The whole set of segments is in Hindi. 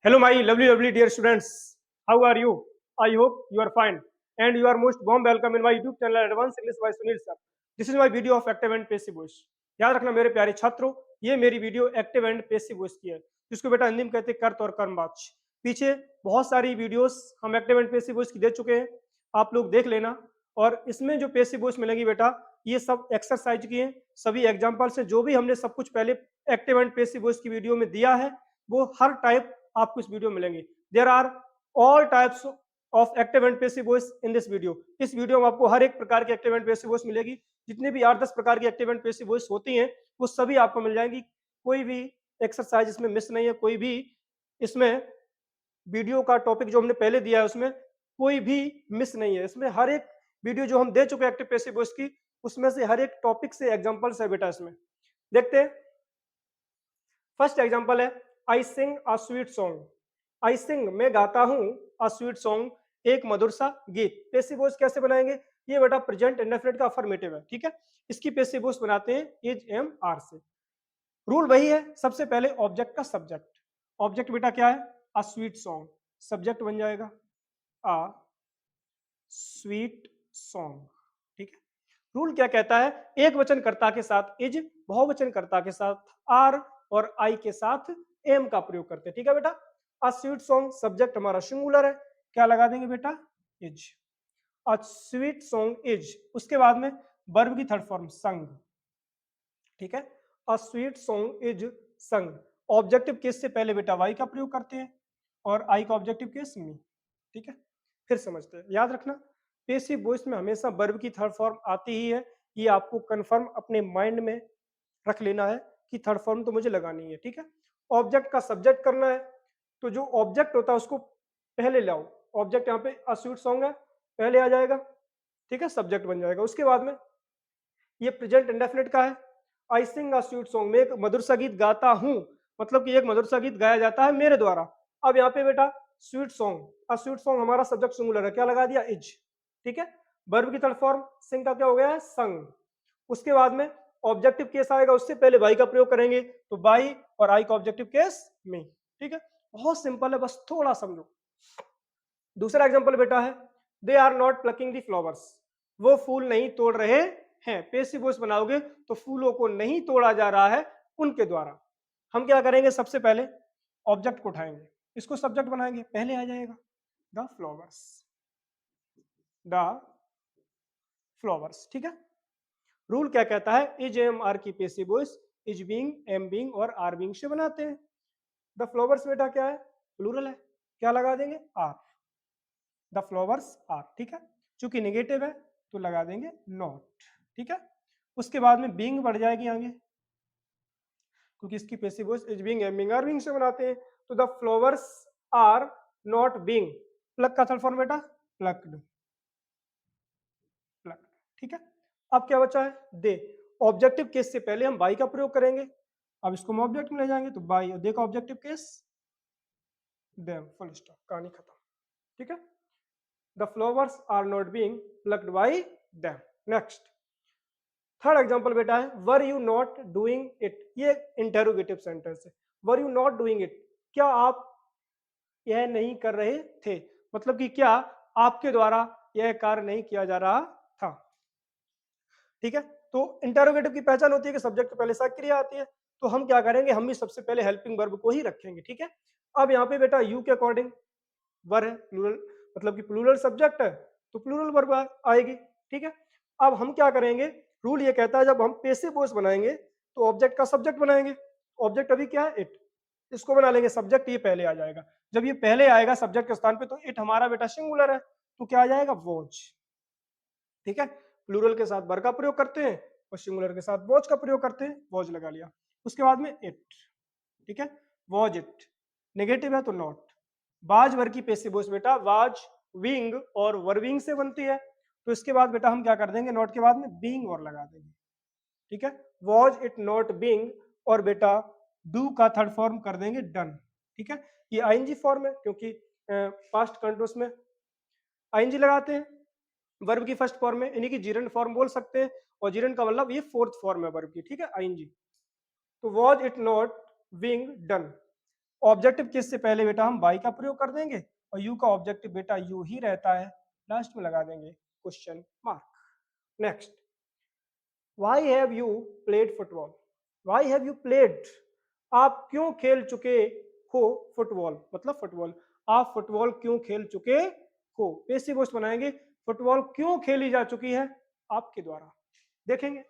Hello, my lovely dear students. How are you? I hope you are fine. And you are most warm welcome in my YouTube channel Advanced English by Sunil sir. This is my video of active and passive voice. याद रखना मेरे प्यारे छात्रों, ये मेरी video active and passive voice की है, जिसको बेटा हिंदी में कहते हैं कर्त और कर्मवाच्य। पीछे बहुत सारी वीडियोस हम एक्टिव एंड पेसिव वॉइस की दे चुके हैं, आप लोग देख लेना। और इसमें जो पेसिव वॉइस मिलेगी बेटा, ये सब एक्सरसाइज की हैं, सभी एग्जाम्पल्स हैं। जो भी हमने सब कुछ पहले एक्टिव एंड पेसिव वॉइस की वीडियो में दिया है, वो हर टाइप आपको इस वीडियो में मिलेंगे। There are all types of active and passive voice in this video. इस वीडियो में आपको हर एक प्रकार की एक्टिव एंड पेसिव वॉइस मिलेगी। जितने भी 8-10 प्रकार की एक्टिव एंड पेसिव वॉइस होती हैं, वो सभी आपको मिल जाएंगी। कोई भी एक्सरसाइज इसमें मिस नहीं है, कोई भी इसमें वीडियो का टॉपिक जो हमने पहले दिया है उसमें कोई भी मिस नहीं है। इसमें हर एक वीडियो जो हम दे चुके हैं एक्टिव पेसिव वॉइस की, उसमें से हर एक टॉपिक से एग्जांपल्स है बेटा। इसमें देखते हैं। फर्स्ट एग्जांपल है I sing a sweet song. आई सिंग मैं गाता हूं, अ स्वीट सॉन्ग एक मधुर सा गीत। पेसिव वॉइस कैसे बनाएंगे? ये बेटा प्रेजेंट इंडेफिनिट का अफर्मेटिव है, ठीक है। इसकी पेसिव वॉइस बनाते हैं इज एम आर से। रूल वही है, सबसे पहले ऑब्जेक्ट का सब्जेक्ट। ऑब्जेक्ट बेटा क्या है? अ स्वीट सॉन्ग। सब्जेक्ट बन जाएगा अ स्वीट सॉन्ग, ठीक है। रूल क्या कहता है? एक वचन कर्ता के साथ इज, बहुवचन कर्ता के साथ आर और आई के साथ एम का प्रयोग करते हैं, ठीक है बेटा। अ स्वीट सॉन्ग सब्जेक्ट हमारा सिंगुलर है, क्या लगा देंगे बेटा? Is. A sweet song is, उसके बाद में वर्ब की थर्ड फॉर्म संग, ठीक है। अ स्वीट सॉन्ग इज संग। ऑब्जेक्टिव केस से पहले बेटा वाई का प्रयोग करते हैं और आई का ऑब्जेक्टिव केस मी, ठीक है। फिर समझते हैं, याद रखना पेसिव वॉइस में हमेशा वर्ब की थर्ड फॉर्म आती ही है। ये आपको कंफर्म अपने माइंड में रख लेना है कि थर्ड फॉर्म तो मुझे लगानी है, ठीक है। ऑब्जेक्ट का सब्जेक्ट करना है, तो जो ऑब्जेक्ट होता है उसको पहले लाओ। ऑब्जेक्ट यहाँ पे अ स्वीट सॉन्ग है, पहले आ जाएगा, ठीक है, सब्जेक्ट बन जाएगा। उसके बाद में ये प्रेजेंट इंडेफिनिट का है। I sing a sweet song, मैं एक मधुर सा गीत गाता हूं, मतलब कि एक मधुर सा गीत गाया जाता है मेरे द्वारा। अब यहाँ पे बेटा स्वीट सॉन्ग, अ स्वीट सॉन्ग हमारा सब्जेक्ट सिंगुलर है, क्या लगा दिया? इज, ठीक है। वर्ब की थर्ड फॉर्म सिंग का क्या हो गया है? संग। उसके बाद में ऑब्जेक्टिव केस आएगा, उससे पहले बाई का प्रयोग करेंगे, तो बाई और आई का ऑब्जेक्टिव केस में, ठीक है। बहुत सिंपल है, बस थोड़ा समझो। दूसरा एग्जांपल बेटा है they are not plucking the flowers, वो फूल नहीं तोड़ रहे हैं। पेसिव वॉइस बनाओगे तो फूलों को नहीं तोड़ा जा रहा है उनके द्वारा। हम क्या करेंगे? सबसे पहले ऑब्जेक्ट को उठाएंगे, इसको सब्जेक्ट बनाएंगे, पहले आ जाएगा द फ्लावर्स, द फ्लावर्स, ठीक है। रूल क्या कहता है? इज एम आर की passive voice is being, am being और आर बीइंग से बनाते हैं। द फ्लावर्स बेटा क्या है? प्लूरल है, क्या लगा देंगे? आर। द फ्लावर्स आर, ठीक है। चूंकि नेगेटिव है तो लगा देंगे नॉट, ठीक है। उसके बाद में बीइंग बढ़ जाएगी आगे, क्योंकि इसकी passive voice is being, am being, are being से बनाते हैं। तो the flowers are not being, pluck का थर्ड फॉर्म बेटा प्लक्ड, प्लक्ड, ठीक है। अब क्या बचा है? दे। ऑब्जेक्टिव केस से पहले हम बाई का प्रयोग करेंगे, अब इसको हम ऑब्जेक्ट में ले जाएंगे, तो बाई, दे का objective case them, full stop, कहानी खत्म, ठीक है। The flowers are not being plucked by them. Next third example बेटा है were you not doing it. ये इंटेरोगेटिव सेंटेंस है। Were you not doing it, क्या आप यह नहीं कर रहे थे, मतलब कि क्या आपके द्वारा यह कार्य नहीं किया जा रहा था, ठीक है। तो इंटेरोगेटिव की पहचान होती है कि सब्जेक्ट के पहले सहायक क्रिया आती है। तो हम क्या करेंगे? हम भी सबसे पहले हेल्पिंग वर्ब को ही रखेंगे, ठीक है। अब यहाँ पे बेटा यू के अकॉर्डिंग वर है, प्लूरल, मतलब कि प्लूरल सब्जेक्ट है तो प्लूरल वर्ब आएगी, ठीक है। अब हम क्या करेंगे? रूल ये कहता है जब हम पेसिव वॉइस बनाएंगे तो ऑब्जेक्ट का सब्जेक्ट बनाएंगे। ऑब्जेक्ट अभी क्या है? इट। इसको बना लेंगे सब्जेक्ट, ये पहले आ जाएगा। जब ये पहले आएगा सब्जेक्ट के स्थान पे, तो इट हमारा बेटा सिंगुलर है, तो क्या आ जाएगा? वॉच, ठीक है। प्लूरल के साथ वर का प्रयोग करते हैं और सिंगुलर के साथ वॉच का प्रयोग करते हैं, वॉच लगा लिया। उसके बाद में इट, ठीक है, वॉज इट। नेगेटिव है तो नॉट। वाज वर्ग की पेसिव वॉइस बेटा वाज, विंग और वर्विंग से बनती है, तो इसके बाद बेटा हम क्या कर देंगे? नॉट के बाद में बीइंग और लगा देंगे, ठीक है। वॉज इट नॉट बीइंग, और बेटा डू का थर्ड फॉर्म कर देंगे डन, ठीक है। ये आईएनजी फॉर्म है, क्योंकि पास्ट कंटिन्यूअस में आईएनजी लगाते हैं वर्ब की फर्स्ट फॉर्म में, इन्हीं की जीरंड फॉर्म बोल सकते हैं, और जीरंड का मतलब ये फोर्थ फॉर्म है वर्ब की, ठीक है, आईएनजी। तो was it not being done. Objective case से पहले बेटा हम बाई का प्रयोग कर देंगे और यू का ऑब्जेक्टिव बेटा यू ही रहता है, लास्ट में लगा देंगे question mark. Next, why have you played football? Why have you played? आप क्यों खेल चुके हो फुटबॉल, मतलब फुटबॉल, आप फुटबॉल क्यों खेल चुके हो? पेसिव वॉइस बनाएंगे, फुटबॉल क्यों खेली जा चुकी है आपके द्वारा। देखेंगे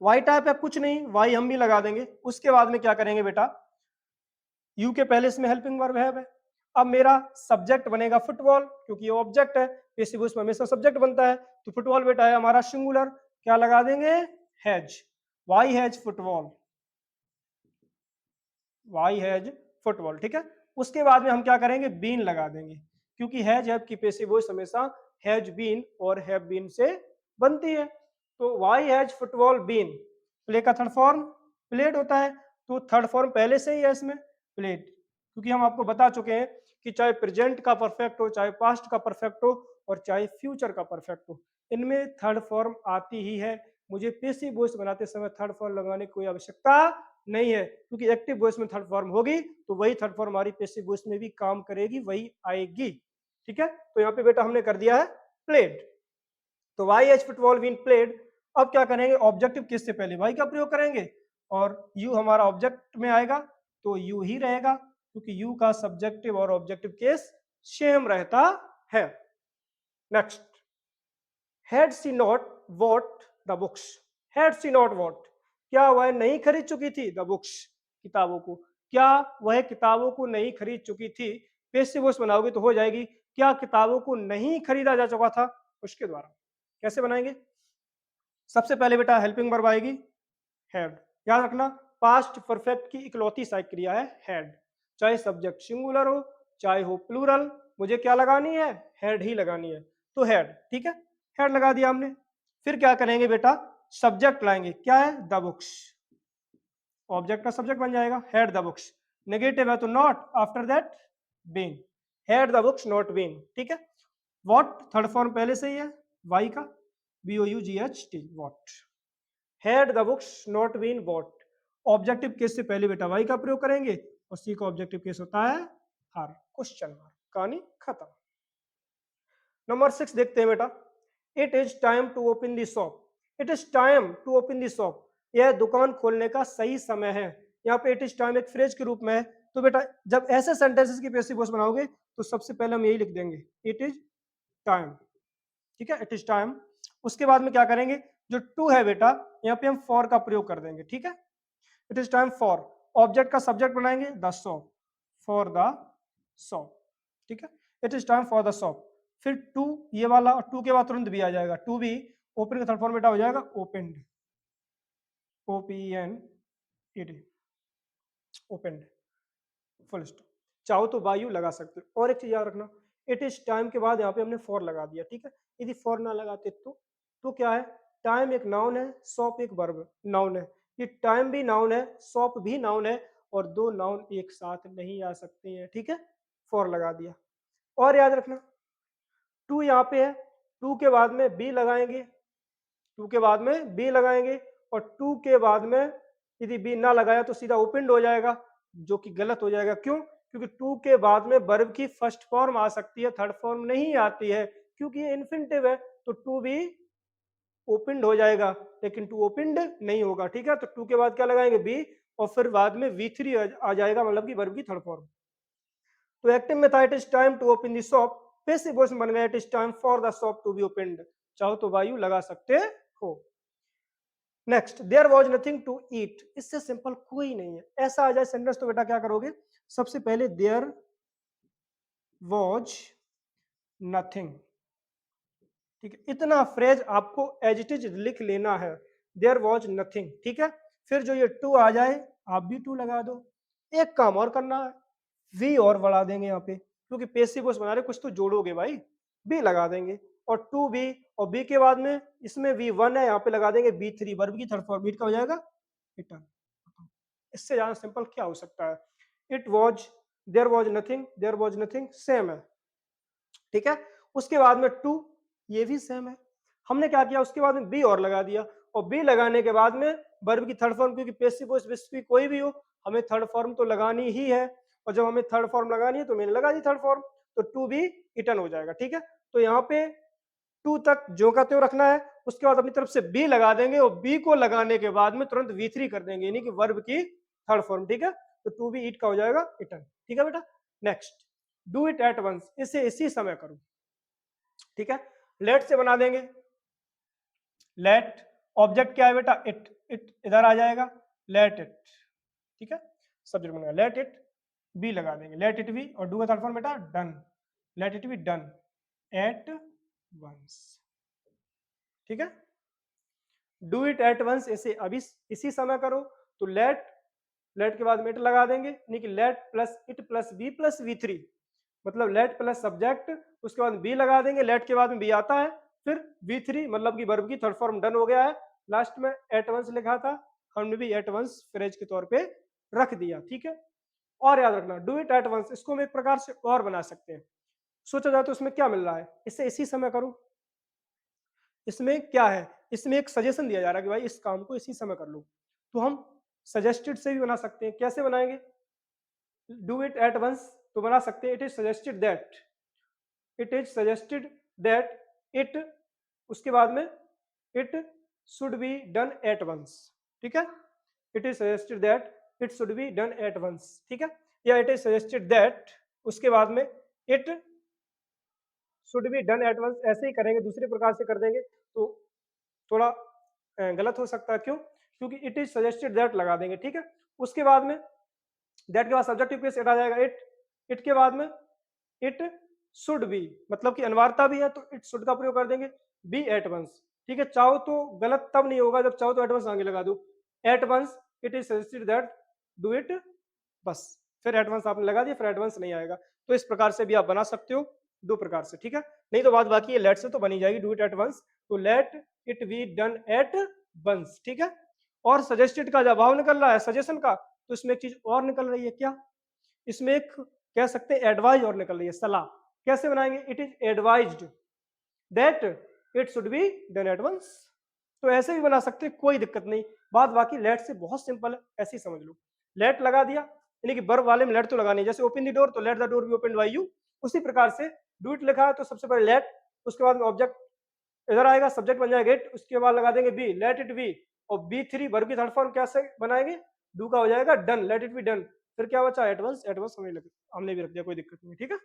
वाई टाइप है कुछ नहीं, वाई हम भी लगा देंगे। उसके बाद में क्या करेंगे बेटा, यू के पहले इसमें हेल्पिंग वर्ब है। अब मेरा सब्जेक्ट बनेगा फुटबॉल, क्योंकि ये ऑब्जेक्ट है, पेसिव वॉइस में हमेशा सब्जेक्ट बनता है, तो फुटबॉल बेटा है हमारा सिंगुलर, क्या लगा देंगे, has. Y has football, Y has football, ठीक है। उसके बाद में हम क्या करेंगे, बीन लगा देंगे, क्योंकि हैज हैव की पेसिव वॉइस हमेशा हैज बीन और हैव बीन से बनती है। तो Y has football been, play का थर्ड फॉर्म प्लेड होता है, तो थर्ड फॉर्म पहले से ही है इसमें प्लेड, क्योंकि हम आपको बता चुके हैं कि चाहे प्रेजेंट का परफेक्ट हो, चाहे पास्ट का परफेक्ट हो और चाहे फ्यूचर का परफेक्ट हो, इनमें थर्ड फॉर्म आती ही है। मुझे पेसिव वॉइस बनाते समय थर्ड फॉर्म लगाने की कोई आवश्यकता नहीं है, क्योंकि एक्टिव वॉइस में थर्ड फॉर्म होगी तो वही थर्ड फॉर्म हमारी पेसिव वॉइस में भी काम करेगी, वही आएगी, ठीक है। तो यहाँ पे बेटा हमने कर दिया है प्लेड, तो Y H football been played. अब क्या करेंगे, ऑब्जेक्टिव केस से पहले वाई का प्रयोग करेंगे और यू हमारा ऑब्जेक्ट में आएगा, तो यू ही रहेगा, क्योंकि यू का सब्जेक्टिव और ऑब्जेक्टिव केस सेम रहता है। Next, had she not bought the books? Had she not bought, क्या वह नहीं खरीद चुकी थी द बुक्स, किताबों को? क्या वह किताबों को नहीं खरीद चुकी थी? पेसिव वॉइस बनाओगे तो हो जाएगी, क्या किताबों को नहीं खरीदा जा चुका था उसके द्वारा। कैसे बनाएंगे, सबसे पहले बेटा हेल्पिंग वर्ब आएगी हैड, याद रखना पास्ट परफेक्ट की इकलौती सहायक क्रिया है हैड, चाहे सब्जेक्ट सिंगुलर हो चाहे हो प्लूरल, मुझे क्या लगानी है, हैड ही लगानी है, तो हैड, ठीक है, हैड लगा दिया हमने। फिर क्या करेंगे बेटा, सब्जेक्ट लाएंगे, क्या है, द बुक्स, ऑब्जेक्ट का सब्जेक्ट बन जाएगा हैड द बुक्स, नेगेटिव है तो not, after that been, had the books not been, ठीक है। वॉट थर्ड फॉर्म पहले से ही है वाई का, BOUGHT bought, had the books not been bought, objective case से पहले बेटा वाई का प्रयोग करेंगे और सी का ऑब्जेक्टिव केस होता है हर, क्वेश्चन मार्क, कहानी खत्म। नंबर 6 देखते हैं बेटा, it is time to open the shop, it is time to open the shop, यह दुकान खोलने का सही समय है। यहाँ पे इट इज टाइम एक फ्रेज के रूप में है, तो बेटा जब ऐसे सेंटेंसेस की पेसिव वॉइस बनाओगे तो सबसे पहले हम यही लिख देंगे, इट इज टाइम, ठीक है, इट इज टाइम। उसके बाद में क्या करेंगे, जो टू है बेटा यहाँ पे हम फॉर का प्रयोग कर देंगे, ठीक है, it is time for, object का सब्जेक्ट बनाएंगे the shop, for the shop, ठीक है, it is time for the shop. फिर टू ये वाला, और टू के बाद तुरंत भी आ जाएगा, टू भी ओपन का थर्ड फॉर्म बेटा हो जाएगा opened, OPENED, opened, full stop. चाहो तो वायु लगा सकते हो। और एक चीज याद रखना, इट इज टाइम के बाद यहाँ पे हमने फॉर लगा दिया, ठीक है, यदि फॉर ना लगाते तो क्या है, टाइम एक नाउन है, शॉप एक वर्ब नाउन है, ये टाइम भी नाउन है, शॉप भी नाउन है, और दो नाउन एक साथ नहीं आ सकते हैं, ठीक है, फॉर लगा दिया। और याद रखना टू यहाँ पे है, टू के बाद में बी लगाएंगे, टू के बाद में बी लगाएंगे, और टू के बाद में यदि बी ना लगाया तो सीधा ओपनड हो जाएगा, जो कि गलत हो जाएगा। क्यों, क्योंकि टू के बाद में वर्ब की फर्स्ट फॉर्म आ सकती है, थर्ड फॉर्म नहीं आती है, क्योंकि ये इन्फिनिटिव है, तो टू भी ओपनड हो जाएगा, लेकिन टू ओपनड नहीं होगा, ठीक है। तो टू के बाद क्या लगाएंगे, बी, और फिर बाद में V3 आ जाएगा, मतलब कि वर्ब की थर्ड फॉर्म। तो एक्टिव में था it is time to open the shop, passive voice में बन गया it is time for the shop to be opened, चाहो तो वायु लगा सकते हो। Next, there was nothing to eat, इससे सिंपल कोई नहीं है, ऐसा आ जाए सेंटेंस तो बेटा क्या करोगे, सबसे पहले देयर वॉज नथिंग, ठीक है, इतना फ्रेज आपको एज इट इज लिख लेना है, देयर वॉज नथिंग, ठीक है। फिर जो ये टू आ जाए आप भी टू लगा दो, एक काम और करना है, वी और बढ़ा देंगे यहाँ पे, क्योंकि पेसिव वॉइस बना रहे कुछ तो जोड़ोगे भाई, बी लगा देंगे, और टू बी, और बी के बाद में इसमें V1 है, यहाँ पे लगा देंगे B3, वर्ब की थर्ड फॉर्म, का हो जाएगा रिटर्न। इससे ज्यादा सिंपल क्या हो सकता है, it was, there was nothing same है, ठीक है। उसके बाद में टू, ये भी सेम है, हमने क्या किया, उसके बाद में बी और लगा दिया, और बी लगाने के बाद में वर्ब की थर्ड फॉर्म, क्योंकि पेसिव वॉइस कोई भी हो हमें थर्ड फॉर्म तो लगानी ही है, और जब हमें थर्ड फॉर्म लगानी है तो मैंने लगा दी थर्ड फॉर्म, तो टू बी इटन हो जाएगा। ठीक है, तो यहाँ पे टू तक जो का त्यों रखना है, उसके बाद अपनी तरफ से बी लगा देंगे, और बी को लगाने के बाद में तुरंत वी3 कर देंगे, यानी कि वर्ब की थर्ड फॉर्म। ठीक है, तो टू बी ईट का हो जाएगा इटन। ठीक है बेटा, next do it at once, इसे इसी समय करो। ठीक है, लेट से बना देंगे, लेट ऑब्जेक्ट क्या है बेटा, इट, इट इधर आ जाएगा, लेट इट। ठीक है, सब्जेक्ट बनेगा लेट इट, बी लगा देंगे, लेट इट बी, और डू का थर्ड फॉर्म बेटा done, let it be done at once. ठीक है, डू इट एट वंस, इसे अभी इसी समय करो, तो लेट, लेट के बाद में इट लगा देंगे, यानी कि let plus it plus B plus वी3, मतलब लेट प्लस सब्जेक्ट, उसके बाद बी लगा देंगे, लेट के बाद में बी आता है, फिर वी3 मतलब कि वर्ब की थर्ड फॉर्म डन हो गया है, लास्ट में एट वंस लिखा था, हमने भी एट वंस फ्रेज के तौर पे रख दिया। ठीक है, और याद रखना डू इट एट वंस, इसको हम एक प्रकार से और बना सकते हैं। सोचा जाए तो इसमें क्या मिल रहा है, इसे इसी समय करो, इसमें क्या है, इसमें एक सजेशन दिया जा रहा है कि भाई इस काम को इसी समय कर लो, तो हम सजेस्टेड से भी बना सकते हैं। कैसे बनाएंगे, डू इट एट वंस तो बना सकते हैं it is suggested that, it is suggested that it, उसके बाद में it should be done at once. ठीक है, it is suggested that it should be done at once. ठीक है, या इट इज सजेस्टेड दैट, उसके बाद में it should be done at once, ऐसे ही करेंगे, दूसरे प्रकार से कर देंगे तो थोड़ा गलत हो सकता है। क्यों, क्योंकि इट इज सजेस्टेड दैट लगा देंगे। ठीक है, उसके बाद में दैट के बाद सब्जेक्टिव केस आ जाएगा इट, इट के बाद में इट शुड बी, मतलब कि अनिवार्यता भी है तो इट शुड का प्रयोग कर देंगे, बी एट वंस। ठीक है, चाहो तो गलत तब नहीं होगा जब चाहो तो एट वंस आगे लगा दो, at once it is suggested that do it, बस फिर एट वंस आपने लगा दिया, फिर एट वंस नहीं आएगा। तो इस प्रकार से भी आप बना सकते हो, दो प्रकार से। ठीक है, नहीं तो बात बाकी है, लेट से तो बनी जाएगी डू इट एट वंस, तो let it be done at once. ठीक है, और सजेस्टेड का जब भाव निकल रहा है सजेशन का, तो इसमें एक चीज और निकल रही है, क्या, इसमें एक कह सकते हैं एडवाइज और निकल रही है, सलाह। कैसे बनाएंगे, it is advised that it should be done at once, तो ऐसे भी बना सकते हैं, कोई दिक्कत नहीं। बात बाकी लेट से बहुत सिंपल है, ऐसे ही समझ लो, लेट लगा दिया, यानी कि वर्ब वाले में लेट तो लगानी है, जैसे ओपन द डोर तो let the door be open by you, उसी प्रकार से डू इट लिखा है तो सबसे पहले लेट, उसके बाद में ऑब्जेक्ट इधर आएगा, सब्जेक्ट बन जाएगा इट, उसके बाद लगा देंगे बी, लेट इट बी, और बी थ्री वर्ब की थर्ड फॉर्म कैसे बनाएंगे, डू का हो जाएगा done, let it be done, फिर क्या बचा एडवांस, एडवांस हमने भी रख दिया, कोई दिक्कत नहीं। ठीक है,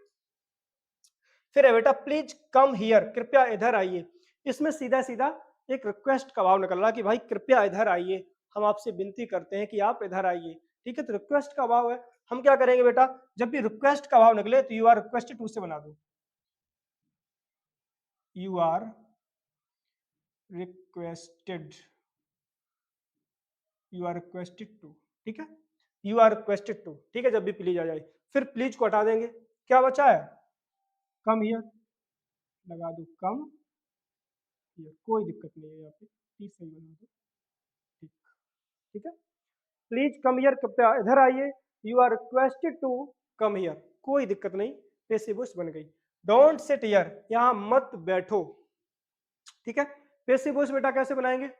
फिर है बेटा प्लीज कम हियर, कृपया इधर आइए, इसमें सीधा सीधा एक रिक्वेस्ट का भाव निकल रहा है कि भाई कृपया इधर आइए, हम आपसे विनती करते हैं कि आप इधर आइए। ठीक है, तो रिक्वेस्ट का भाव है, हम क्या करेंगे बेटा, जब भी रिक्वेस्ट का भाव निकले तो यू आर रिक्वेस्टेड टू से बना दो, you are requested, you are requested to. ठीक है, यू आर रिक्वेस्टेड टू। ठीक है, जब भी प्लीज आ जाए, फिर प्लीज को हटा देंगे, क्या बचा है, कम हियर लगा दो, कम हियर, कोई दिक्कत नहीं है, यहाँ पे प्लीज सही बना दो। ठीक, ठीक है, प्लीज कम हियर, कृपया इधर आइए, you are requested to come here, कोई दिक्कत नहीं, पेसिव वॉइस बन गई। डोंट सिट हियर, यहाँ मत बैठो। ठीक है, पेसिव वॉइस बेटा कैसे बनाएंगे,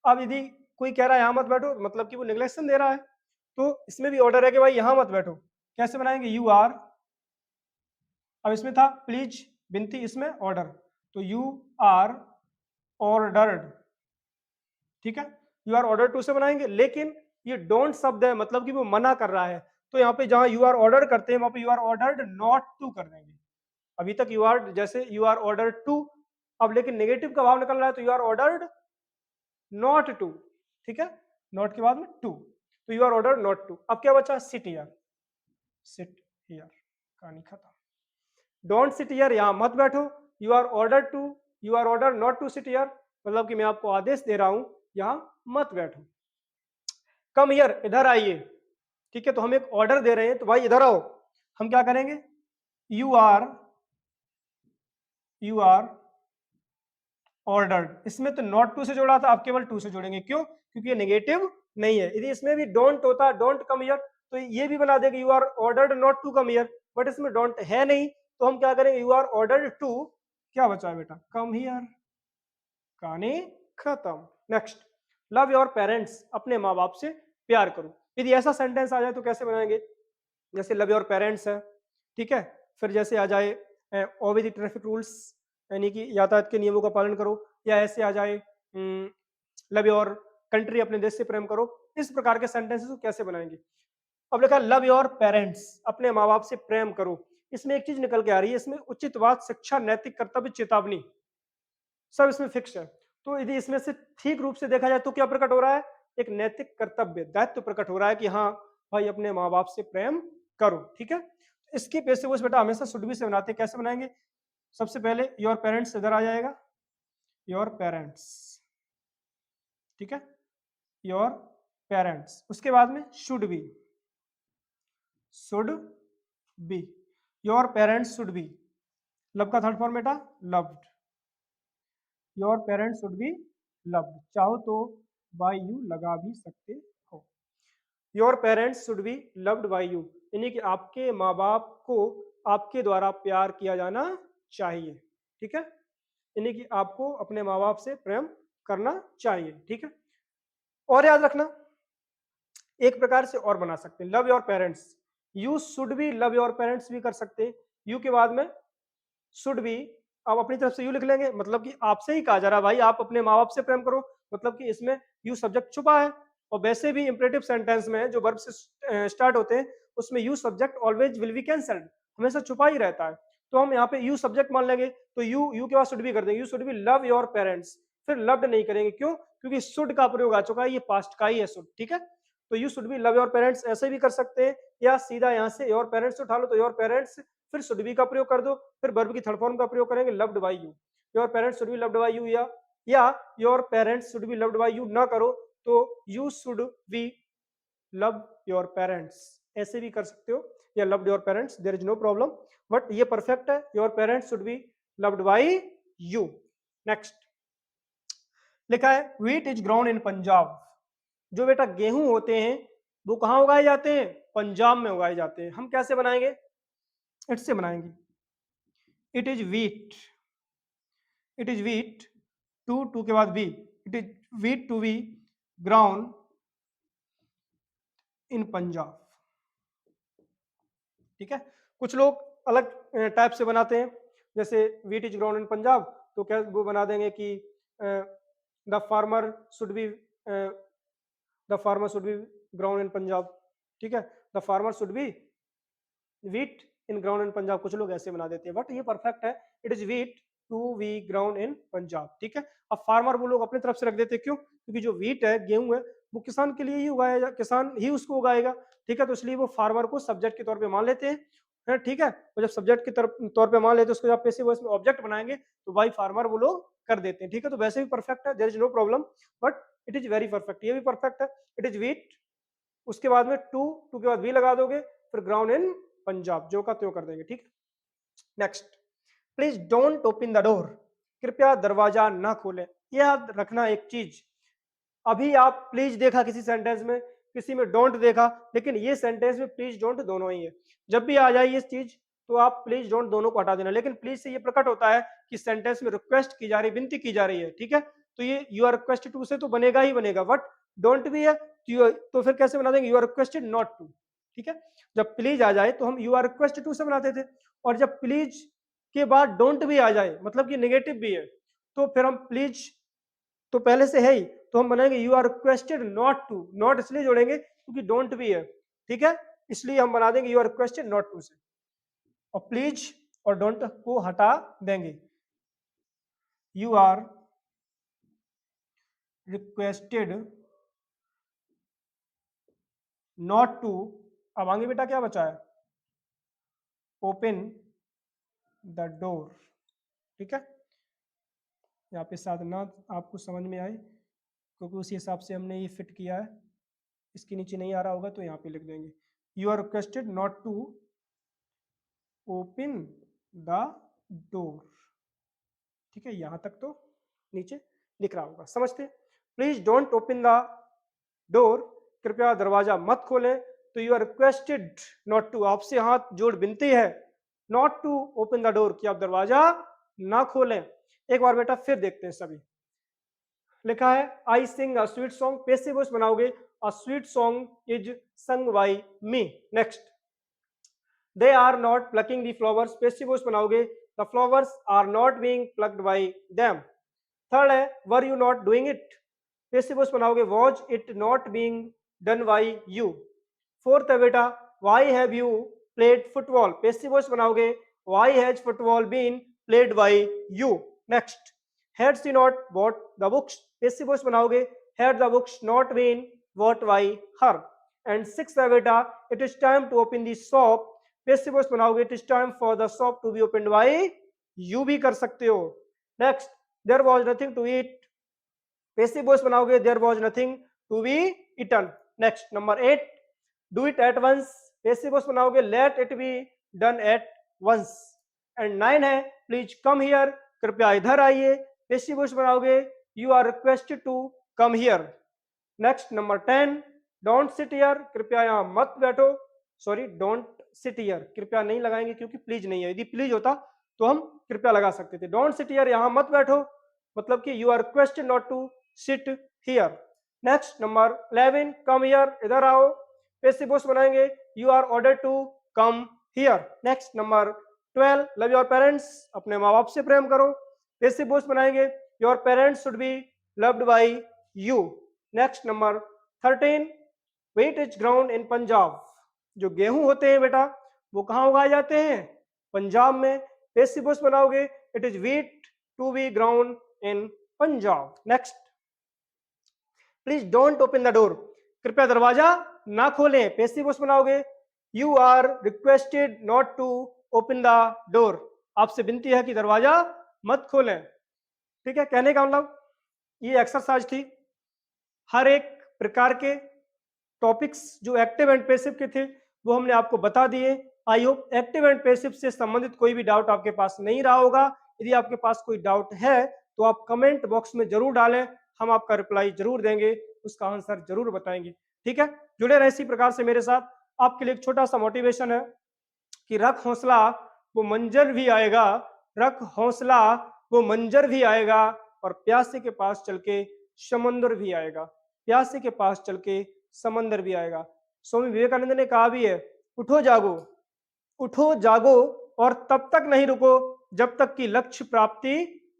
अब यदि कोई कह रहा है यहाँ मत बैठो, मतलब कि वो निगलेक्शन दे रहा है, तो इसमें भी ऑर्डर है कि भाई यहाँ मत बैठो, कैसे बनाएंगे, यू आर, अब इसमें था प्लीज विनती, इसमें ऑर्डर, तो यू आर ऑर्डर्ड। ठीक है, यू आर ऑर्डर टू से बनाएंगे, लेकिन ये डोंट शब्द है, मतलब कि वो मना कर रहा है, तो यहाँ पे जहां यू आर ऑर्डर करते हैं वहां पे you are ordered not to कर देंगे। अभी तक यू आर, जैसे यू आर ऑर्डर टू, अब लेकिन नेगेटिव का भाव निकल रहा है तो you are ordered not to. ठीक है, नॉट के बाद में टू, तो you are order not to. अब क्या बचा, सिट हियर, सिट हियर, कहानी खत्म। डोंट सिट हियर, यहां मत बैठो, you are order to, you are order not to sit here, मतलब कि मैं आपको आदेश दे रहा हूं यहां मत बैठो। कम हियर, इधर आइए। ठीक है, तो हम एक ऑर्डर दे रहे हैं तो भाई इधर आओ, हम क्या करेंगे, यू आर ऑर्डर्ड, इसमें तो नॉट टू से जोड़ा था, अब केवल टू से जोड़ेंगे, क्यों, क्योंकि ये नेगेटिव नहीं है। यदि इसमें भी डोंट होता, डोंट कम हियर, तो ये भी बना देंगे you are ordered not to come here, but इसमें डोंट है नहीं, तो हम क्या करेंगे, यू आर ऑर्डर्ड टू, क्या बचा है बेटा, कम हियर, कहानी खत्म। नेक्स्ट, लव योर पेरेंट्स, अपने माँ बाप से प्यार करो, यदि ऐसा सेंटेंस आ जाए तो कैसे बनाएंगे, जैसे लव योर पेरेंट्स है, ठीक है। फिर जैसे आ जाए ओबे द ट्रैफिक रूल्स, यानी कि यातायात के नियमों का पालन करो, या ऐसे आ जाए लव योर कंट्री, अपने देश से प्रेम करो। इस प्रकार के सेंटेंसेस को कैसे बनाएंगे। अब लिखा लव योर पेरेंट्स, अपने माँ बाप से प्रेम करो। इसमें एक चीज निकल के आ रही है, इसमें उचितवाद, शिक्षा, नैतिक कर्तव्य, चेतावनी, सब इसमें फिक्स है। तो यदि इसमें से ठीक रूप से देखा जाए तो क्या प्रकट हो रहा है, एक नैतिक कर्तव्य, दायित्व प्रकट हो रहा है कि हाँ भाई अपने माँ बाप से प्रेम करो, ठीक है। इसकी बेसिस वो बेटा हमेशा शुड बी से बनाते हैं। कैसे बनाएंगे, सबसे पहले योर पेरेंट्स इधर आ जाएगा, योर पेरेंट्स, ठीक है, योर पेरेंट्स। उसके बाद में should be, should be, your parents should be, love का थर्ड फॉर्म बेटा loved, your parents should be loved, चाहो तो बाय यू लगा भी सकते हो। Your parents should be loved by you, यानी कि आपके माँ बाप को आपके द्वारा प्यार किया जाना चाहिए, ठीक है। यानी कि आपको अपने माँ बाप से प्रेम करना चाहिए, ठीक है। और याद रखना, एक प्रकार से और बना सकते हैं, love your parents, you should be love your parents भी कर सकते हैं। यू के बाद में शुड बी, आप अपनी तरफ से यू लिख लेंगे, मतलब कि आपसे ही कहा जा रहा है भाई आप अपने माँ बाप से प्रेम करो, मतलब कि इसमें यू सब्जेक्ट छुपा है। और वैसे भी इंपरेटिव सेंटेंस में जो वर्ब से स्टार्ट होते हैं उसमें you subject always will be cancelled, हमेशा छुपा ही रहता है। तो हम यहाँ पे यू सब्जेक्ट मान लेंगे, तो यू के बाद शुड बी कर देंगे, you should be love your parents. फिर लव्ड नहीं करेंगे, क्यों, क्योंकि शुड का प्रयोग आ चुका है, ये पास्ट का ही है शुड, ठीक है। तो you should be love your parents ऐसे भी कर सकते हैं, या सीधा यहाँ से योर पेरेंट्स उठा लो तो योर पेरेंट्स, फिर शुड बी का प्रयोग कर दो, फिर वर्ब की थर्ड फॉर्म का प्रयोग करेंगे loved by you, your parents should be loved by you, या your parents should be loved by you ना करो तो you should be love your parents ऐसे भी कर सकते हो, या loved your parents, there is no problem, but ये परफेक्ट है, your parents should be loved by you. Next लिखा है wheat is ground in Punjab, जो बेटा गेहूं होते हैं वो कहाँ उगाए जाते हैं, पंजाब में उगाए जाते हैं। हम कैसे बनाएंगे, इट से बनाएंगे, it is wheat, it is wheat to के बाद be, it is wheat to be ground in Punjab, ठीक है। कुछ लोग अलग टाइप से बनाते हैं, जैसे wheat is ground in Punjab, तो क्या वो बना देंगे कि the farmer should be, the farmer should be ground in Punjab, ठीक है, the farmer should be wheat in ground in Punjab, कुछ लोग ऐसे बना देते हैं, बट ये परफेक्ट है, it is wheat to we ground in Punjab, ठीक है। अब फार्मर वो लोग अपनी तरफ से रख देते हैं, क्यों, क्योंकि जो व्हीट है, गेहूं है, वो किसान के लिए ही उगाया जा, किसान ही उसको उगाएगा, ठीक है। तो इसलिए वो फार्मर को सब्जेक्ट के तौर पे मान लेते हैं, ठीक है। और जब सब्जेक्ट के तौर पे मान लेते हैं उसको, जब पैसे वो इसमें ऑब्जेक्ट बनाएंगे तो भाई फार्मर वो लोग कर देते हैं, ठीक है। तो वैसे भी परफेक्ट है, there is no problem, but it is very perfect, ये भी परफेक्ट है, इट इज व्हीट, उसके बाद में टू के बाद वी लगा दोगे, फिर ग्राउंड इन पंजाब, जो का त्यों कर देंगे, ठीक। Next, please don't open the door, कृपया दरवाजा ना खोलें। याद रखना एक चीज, अभी आप प्लीज देखा किसी सेंटेंस में, किसी में डोंट देखा, लेकिन ये सेंटेंस में प्लीज डोंट दोनों ही है। जब भी आ जाए ये चीज तो आप प्लीज डोंट दोनों को हटा देना, लेकिन प्लीज से ये प्रकट होता है कि सेंटेंस में रिक्वेस्ट की जा रही, विनती की जा रही है, ठीक है। तो ये यू आर रिक्वेस्टेड टू से तो बनेगा ही बनेगा, बट डोंट भी है तो फिर कैसे बना देंगे, you are requested not to, ठीक है। जब प्लीज आ जाए तो हम यू आर रिक्वेस्टेड टू से बनाते थे, और जब प्लीज के बाद डोंट भी आ जाए, मतलब कि नेगेटिव भी है, तो फिर हम प्लीज तो पहले से है ही, तो हम बनाएंगे you are requested not to, not इसलिए जोड़ेंगे क्योंकि डोंट भी है, ठीक है, इसलिए हम बना देंगे you are requested not to से, और प्लीज और डोंट को हटा देंगे, you are requested not to. अब आगे बेटा क्या बचा है, ओपन द डोर, ठीक है। यहाँ पे साथ ना आपको समझ में आए, क्योंकि उसी हिसाब से हमने ये फिट किया है, इसके नीचे नहीं आ रहा होगा तो यहाँ पे लिख देंगे you are requested not to open the door, ठीक है। यहां तक तो नीचे लिख रहा होगा, समझते। Please don't open the door, कृपया दरवाजा मत खोलें, तो you are requested not to, आपसे हाथ जोड़ विनती है, not to open the door, कि आप दरवाजा ना खोलें। एक बार बेटा फिर देखते हैं सभी, लिखा है I sing a sweet song, passive voice बनाओगे, a sweet song is sung by me. Next, they are not plucking the flowers. Passive voice बनाओगे, the flowers are not being plucked by them. Third है were you not doing it. Passive voice बनाओगे, was it not being done by you. Fourth है बेटा why have you played football. Passive voice बनाओगे, why has football been played by you. Next, had she not bought the books. Passive voice बनाओगे, had the books not been bought by her. And six है बेटा it is time to open the shop. Passive voice बनाओगे, it is time for the shop to be opened by you भी कर सकते हो. Next, there was nothing to eat. Passive voice बनाओगे, there was nothing to be eaten. Next, number 8, do it at once. Passive voice बनाओगे, let it be done at once. And 9 है please come here. कृपया इधर आइए. Passive voice बनाओगे, you are requested to come here. Next, number 10, don't sit here. कृपया यहाँ मत बैठो. सॉरी, don't sit here कृपया नहीं लगाएंगे क्योंकि प्लीज नहीं है. यदि प्लीज होता तो हम कृपया लगा सकते थे. डोंट सिट हियर, यहाँ मत बैठो, मतलब कि you are requested not to sit here. Next, number 11, come here, इधर आओ. पैसिव वॉइस बनाएंगे, you are order to come here. Next, number 12, love your parents. अपने माँ बाप से प्रेम करो. पैसिव वॉइस बनाएंगे, your parents should be loved by you. Next, number 13, wheat is grown in Punjab. जो गेहूं होते हैं बेटा वो कहाँ उगाए जाते हैं? पंजाब में. पैसिव वॉइस बनाओगे, it is wheat to be grown in Punjab. Next, please don't open the door. कृपया दरवाजा ना खोलें. पैसिव वॉइस बनाओगे, you are requested not to open the door. आपसे विनती है कि दरवाजा मत खोलें. ठीक है, कहने का मतलब ये एक्सरसाइज थी. हर एक प्रकार के टॉपिक्स जो एक्टिव एंड पैसिव के थे वो हमने आपको बता दिए. I hope active and passive से संबंधित कोई भी डाउट आपके पास नहीं रहा होगा. यदि आपके पास कोई डाउट है तो आप कमेंट बॉक्स में जरूर डालें, हम आपका रिप्लाई जरूर देंगे, उसका आंसर जरूर बताएंगे. ठीक है, जुड़े रहे इसी प्रकार से मेरे साथ. आपके लिए एक छोटा सा मोटिवेशन है कि रख हौसला वो मंजर भी आएगा, रख हौसला वो मंजर भी आएगा, और प्यासे के पास चल के समंदर भी आएगा. प्यासे के पास चल के समंदर भी आएगा. स्वामी विवेकानंद ने कहा भी है, उठो जागो, उठो जागो और तब तक नहीं रुको जब तक कि लक्ष्य प्राप्ति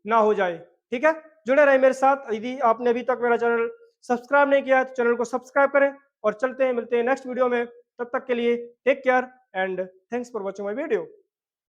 ना हो जाए. ठीक है, जुड़े रहे मेरे साथ. यदि आपने अभी तक मेरा चैनल सब्सक्राइब नहीं किया है तो चैनल को सब्सक्राइब करें. और चलते हैं, मिलते हैं नेक्स्ट वीडियो में. तब तक के लिए take care and thanks for watching my video.